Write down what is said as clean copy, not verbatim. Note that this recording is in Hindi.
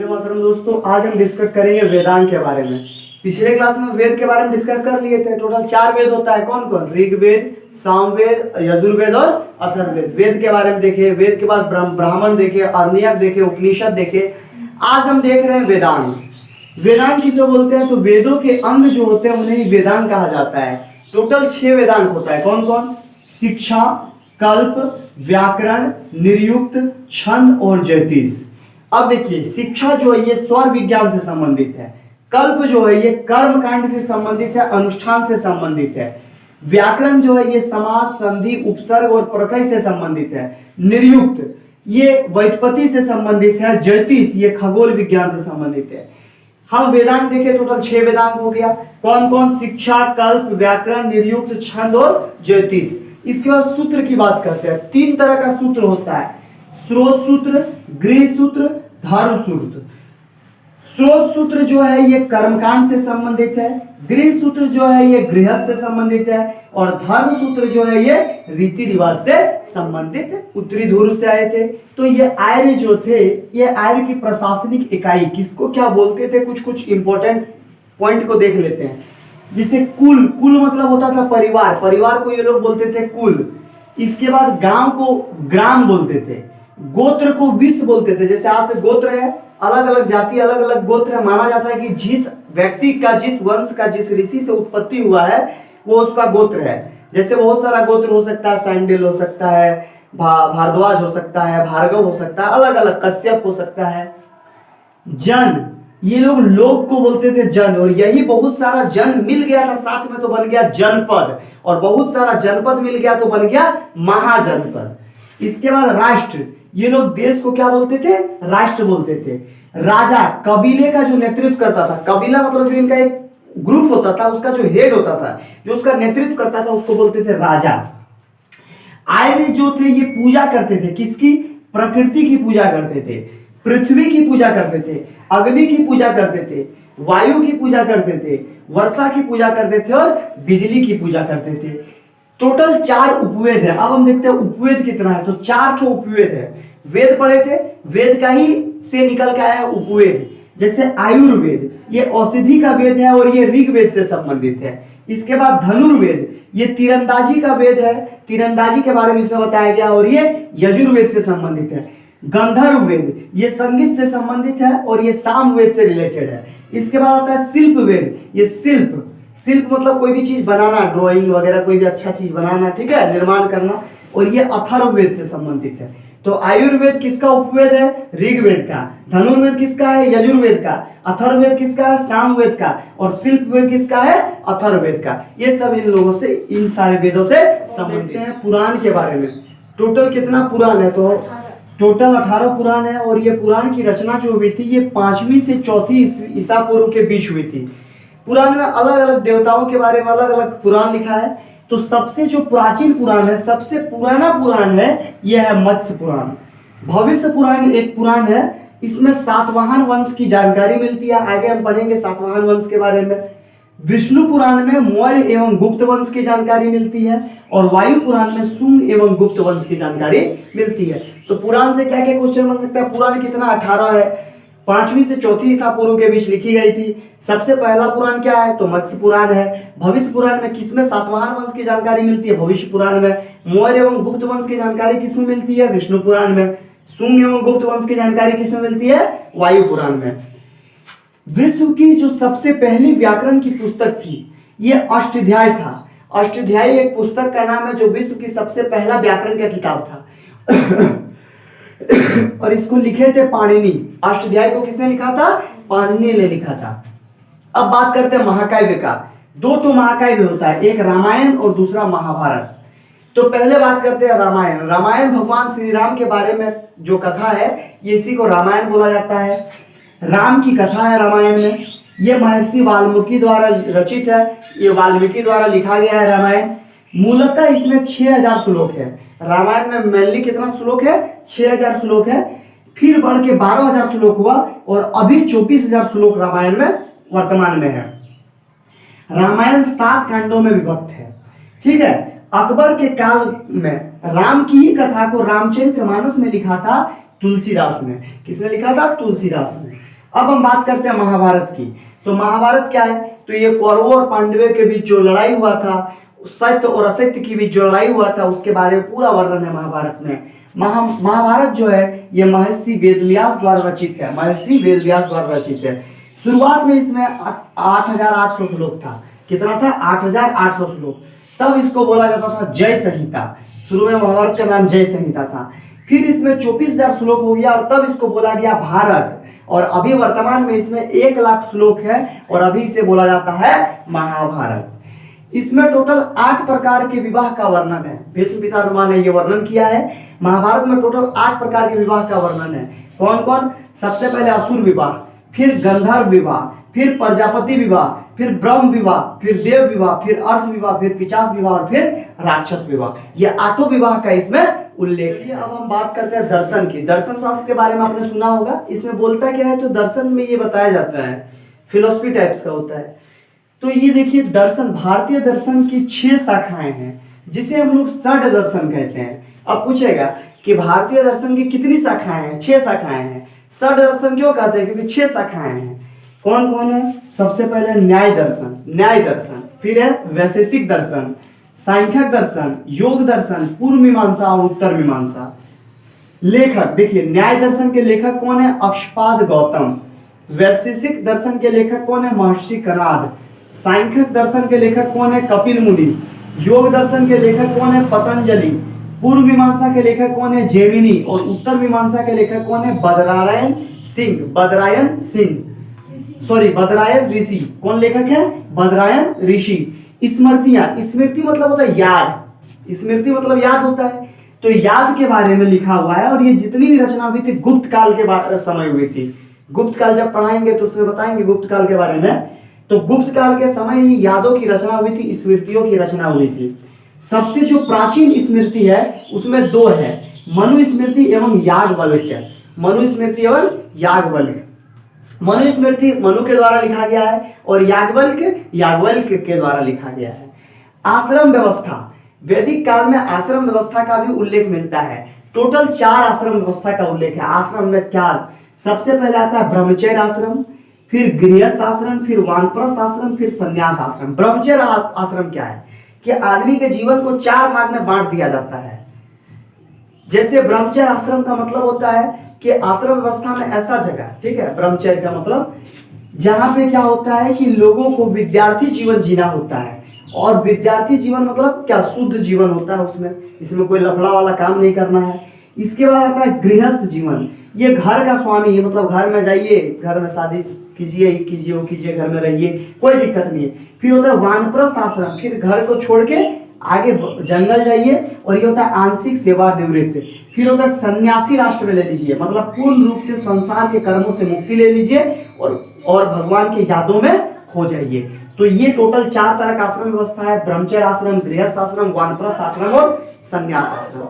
मातरम दोस्तों, आज हम डिस्कस करेंगे वेदांग के बारे में। पिछले क्लास में वेद के बारे में डिस्कस कर लिए थे। टोटल 4 वेद होता है। कौन कौन? ऋग्वेद, सामवेद, यजुर्वेद और अथर्ववेद। वेद के बारे में देखे, वेद के बाद ब्राह्मण देखे, आरण्यक देखे, उपनिषद देखे। आज हम देख रहे हैं वेदांग। वेदांग किसे बोलते हैं? तो वेदों के अंग जो होते हैं उन्हें वेदांग कहा जाता है। टोटल 6 वेदांग होता है। कौन कौन? शिक्षा, कल्प, व्याकरण, निर्युक्त, छंद और ज्योतिष। अब देखिए, शिक्षा जो है ये स्वर विज्ञान से संबंधित है। कल्प जो है ये कर्म कांड से संबंधित है, अनुष्ठान से संबंधित है। व्याकरण जो है ये समास, संधि, उपसर्ग और प्रत्यय से संबंधित है। निर्युक्त ये व्युत्पत्ति से संबंधित है। ज्योतिष ये खगोल विज्ञान से संबंधित है। हम वेदांग देखे, टोटल 6 वेदांग हो गया। कौन कौन? शिक्षा, कल्प, व्याकरण, निर्युक्त, छंद और ज्योतिष। इसके बाद सूत्र की बात करते हैं। 3 तरह का सूत्र होता है: स्रोत सूत्र, गृह सूत्र, धर्म सूत्र। स्रोत सूत्र जो है ये कर्मकांड से संबंधित है। गृह सूत्र जो है ये गृहस्थ से संबंधित है। और धर्म सूत्र जो है ये रीति रिवाज से संबंधित है। उत्तरी ध्रुव से आए थे। तो ये आर्य जो थे, ये आर्य की प्रशासनिक इकाई किसको क्या बोलते थे? कुछ कुछ इंपॉर्टेंट पॉइंट को देख लेते हैं। जिसे कुल, कुल मतलब होता था परिवार, परिवार को ये लोग बोलते थे कुल। इसके बाद गांव को ग्राम बोलते थे। गोत्र को विष बोलते थे। जैसे आज गोत्र है, अलग अलग जाति, अलग अलग गोत्र है। माना जाता है कि जिस व्यक्ति का, जिस वंश का, जिस ऋषि से उत्पत्ति हुआ है वो उसका गोत्र है। जैसे बहुत सारा गोत्र हो सकता है, सैंडिल हो सकता है, भारद्वाज हो सकता है, भार्गव हो सकता है, अलग अलग, कश्यप हो सकता है। जन, ये लोग लोक को बोलते थे जन। और यही बहुत सारा जन मिल गया था साथ में तो बन गया जनपद। और बहुत सारा जनपद मिल गया तो बन गया महाजनपद। इसके बाद राष्ट्र, ये लोग देश को क्या बोलते थे? राष्ट्र बोलते थे। राजा, कबीले का जो नेतृत्व करता था, कबीला मतलब जो इनका एक ग्रुप होता था, उसका जो हेड होता था, जो उसका नेतृत्व करता था, उसको बोलते थे राजा। आर्य जो थे ये पूजा करते थे। किसकी? प्रकृति की पूजा करते थे, पृथ्वी की पूजा करते थे, अग्नि की पूजा करते थे, वायु की पूजा करते थे, वर्षा की पूजा करते थे और बिजली की पूजा करते थे। टोटल 4 उपवेद है। अब हम देखते हैं उपवेद कितना है। तो 4 ठो उपवेद है। वेद पढ़े थे, वेद का ही से निकल के आया है उपवेद। जैसे आयुर्वेद ये औषधि का वेद है और ये ऋग्वेद से संबंधित है। इसके बाद धनुर्वेद ये तीरंदाजी का वेद है, तीरंदाजी के बारे में इसमें बताया गया और ये यजुर्वेद से संबंधित है। गंधर्व वेद ये संगीत से संबंधित है और ये सामवेद से रिलेटेड है। इसके बाद आता है शिल्प वेद। ये शिल्प, शिल्प मतलब कोई भी चीज बनाना, ड्राइंग वगैरह, कोई भी अच्छा चीज बनाना, ठीक है, निर्माण करना। और ये अथर्ववेद से संबंधित है। तो आयुर्वेद किसका उपवेद है? ऋग्वेद का। धनुर्वेद किसका है? यजुर्वेद का। अथर्ववेद किसका है? सामवेद का। और शिल्प वेद किसका है? अथर्ववेद का। ये सब इन लोगों से, इन सारे वेदों से संबंधित है। पुराण के बारे में टोटल कितना पुराण है? तो टोटल 18 पुराण है। और ये पुराण की रचना जो हुई थी ये 5वीं से 4वीं ईसा पूर्व के बीच हुई थी। पुराण में अलग अलग देवताओं के बारे में अलग अलग पुराण लिखा है। तो सबसे जो प्राचीन पुराण है, सबसे पुराना पुराण है, यह है मत्स्य पुराण। भविष्य पुराण एक पुराण है। इसमें सातवाहन वंश की जानकारी मिलती है। आगे हम पढ़ेंगे सातवाहन वंश के बारे में। विष्णु पुराण में मौर्य एवं गुप्त वंश की जानकारी मिलती है। और वायु पुराण में शुंग एवं गुप्त वंश की जानकारी मिलती है। तो पुराण से क्या क्या क्वेश्चन बन सकता है? पुराण कितना? 18 है। 5वीं से 4वीं ईसा पूर्व के बीच लिखी गई थी। सबसे पहला पुराण क्या है? तो मत्स्य पुराण है। भविष्य पुराण में किसमें सातवाहन वंश की जानकारी मिलती है? भविष्य पुराण में। मौर्य एवं गुप्त वंश की जानकारी किसमें मिलती है? विष्णु पुराण में। शुंग एवं गुप्त वंश की जानकारी किसमें मिलती है? वायु पुराण में। विश्व की जो सबसे पहली व्याकरण की पुस्तक थी ये अष्टाध्यायी था। अष्टाध्यायी एक पुस्तक का नाम है जो विश्व की सबसे पहला व्याकरण का किताब था। और इसको लिखे थे पाणिनि। अष्टाध्यायी को किसने लिखा था? पाणिनि ने लिखा था। अब बात करते हैं महाकाव्य का। 2 तो महाकाव्य होता है, एक रामायण और दूसरा महाभारत। तो पहले बात करते हैं रामायण। रामायण भगवान श्री राम के बारे में जो कथा है ये इसी को रामायण बोला जाता है। राम की कथा है रामायण में। ये महर्षि वाल्मीकि द्वारा रचित है। ये वाल्मीकि द्वारा लिखा गया है रामायण। मूलतः इसमें 6000 श्लोक है। रामायण में मेनली कितना श्लोक है? 6000 श्लोक है। फिर बढ़ के 12000 श्लोक हुआ और अभी 24000 श्लोक रामायण में वर्तमान में है। रामायण 7 कांडों में विभक्त है। ठीक है। अकबर के काल में राम की ही कथा को रामचरितमानस में लिखा था तुलसीदास ने। किसने लिखा था? तुलसीदास ने। अब हम बात करते हैं महाभारत की। तो महाभारत क्या है, तो ये कौरवों और पांडवों के बीच जो लड़ाई हुआ था, सत्य और असत्य के बीच जो लड़ाई हुआ था, उसके बारे में पूरा वर्णन है महाभारत में। महाभारत जो है ये महर्षि वेदव्यास द्वारा रचित है, महर्षि वेदव्यास द्वारा रचित है। शुरुआत में इसमें 8800 श्लोक था। कितना था? 8800 श्लोक। तब इसको बोला जाता था जय संहिता। शुरू में महाभारत का नाम जय संहिता था। फिर इसमें 24,000 श्लोक हो गया और तब इसको बोला गया भारत। और अभी वर्तमान में इसमें 1,00,000 श्लोक है और अभी इसे बोला जाता है महाभारत। इसमें टोटल 8 प्रकार के विवाह का वर्णन है। भीष्म पितामह ने यह वर्णन किया है। महाभारत में टोटल 8 प्रकार के विवाह का वर्णन है। कौन कौन? सबसे पहले असुर विवाह, फिर गंधर्व विवाह, फिर प्रजापति विवाह, फिर ब्रह्म विवाह, फिर देव विवाह, फिर अर्ष विवाह, फिर पिशाच विवाह और फिर राक्षस विवाह। ये 8 विवाह का इसमें उल्लेख है। अब हम बात करते हैं दर्शन की। दर्शन शास्त्र के बारे में आपने सुना होगा। इसमें बोलता क्या है, तो दर्शन में ये बताया जाता है, फिलोसफी टाइप्स का होता है। तो ये देखिए दर्शन, भारतीय दर्शन की 6 शाखाएं हैं, जिसे हम लोग षड दर्शन कहते हैं। अब पूछेगा कि भारतीय दर्शन की कितनी शाखाएं हैं? 6 शाखाएं हैं। षड दर्शन क्यों कहते हैं? क्योंकि 6 शाखाएं हैं। कौन कौन है? सबसे पहले न्याय दर्शन, फिर है वैशेषिक दर्शन, सांख्यिक दर्शन, योग दर्शन, पूर्व मीमांसा और उत्तर मीमांसा। लेखक देखिए, न्याय दर्शन के लेखक कौन है? अक्षपाद गौतम। वैशेषिक दर्शन के लेखक कौन है? महर्षि कणाद। सांख्यिक दर्शन के लेखक कौन है? कपिल मुनि। योग दर्शन के लेखक कौन है? पतंजलि। पूर्व मीमांसा के लेखक कौन है? जैमिनी। और उत्तर मीमांसा के लेखक कौन है? बदरायन ऋषि। कौन लेखक है? बदरायन ऋषि। स्मृति मतलब होता है याद, स्मृति मतलब याद होता है। तो याद के बारे में लिखा हुआ है और ये जितनी भी रचना हुई थी गुप्त काल के समय हुई थी। गुप्त काल जब पढ़ाएंगे तो उसमें बताएंगे गुप्त काल के बारे में। तो गुप्त काल के समय ही यादों की रचना हुई थी, स्मृतियों की रचना हुई थी। सबसे जो प्राचीन स्मृति है उसमें 2 है, मनुस्मृति एवं याज्ञवल्क्य। मनुस्मृति एवं याज्ञवल्क्य। मनुस्मृति मनु के द्वारा लिखा गया है और याज्ञवल्क्य के द्वारा लिखा गया है। आश्रम व्यवस्था, वैदिक काल में आश्रम व्यवस्था का भी उल्लेख मिलता है। टोटल 4 आश्रम व्यवस्था का उल्लेख है। आश्रम में 4, सबसे पहले आता है ब्रह्मचर्य आश्रम, फिर गृहस्थ आश्रम, फिर वानप्रस्थ आश्रम, फिर संन्यास आश्रम। ब्रह्मचर्य आश्रम क्या है कि आदमी के जीवन को 4 भाग में बांट दिया जाता है। जैसे ब्रह्मचर्य आश्रम का मतलब होता है कि आश्रम व्यवस्था में ऐसा जगह, ठीक है, ब्रह्मचर्य का मतलब जहां पे क्या होता है कि लोगों को विद्यार्थी जीवन जीना होता है। और विद्यार्थी जीवन मतलब क्या? शुद्ध जीवन होता है उसमें, इसमें कोई लफड़ा वाला काम नहीं करना है। इसके बाद आता है गृहस्थ जीवन। ये घर का स्वामी है, मतलब घर में जाइए, घर में शादी कीजिए, वो कीजिए, घर में रहिए, कोई दिक्कत नहीं है। फिर होता है वानप्रस्थ आश्रम, फिर घर को छोड़ के आगे जंगल जाइए, और ये होता है आंशिक सेवानिवृत्त। फिर होता है सन्यासी राष्ट्र में ले लीजिए, मतलब पूर्ण रूप से संसार के कर्मों से मुक्ति ले लीजिए और भगवान के यादों में खो जाइए। तो ये टोटल 4 तरह का आश्रम व्यवस्था है: ब्रह्मचर्य आश्रम, गृहस्थ आश्रम, वानप्रस्थ आश्रम और संन्यास आश्रम।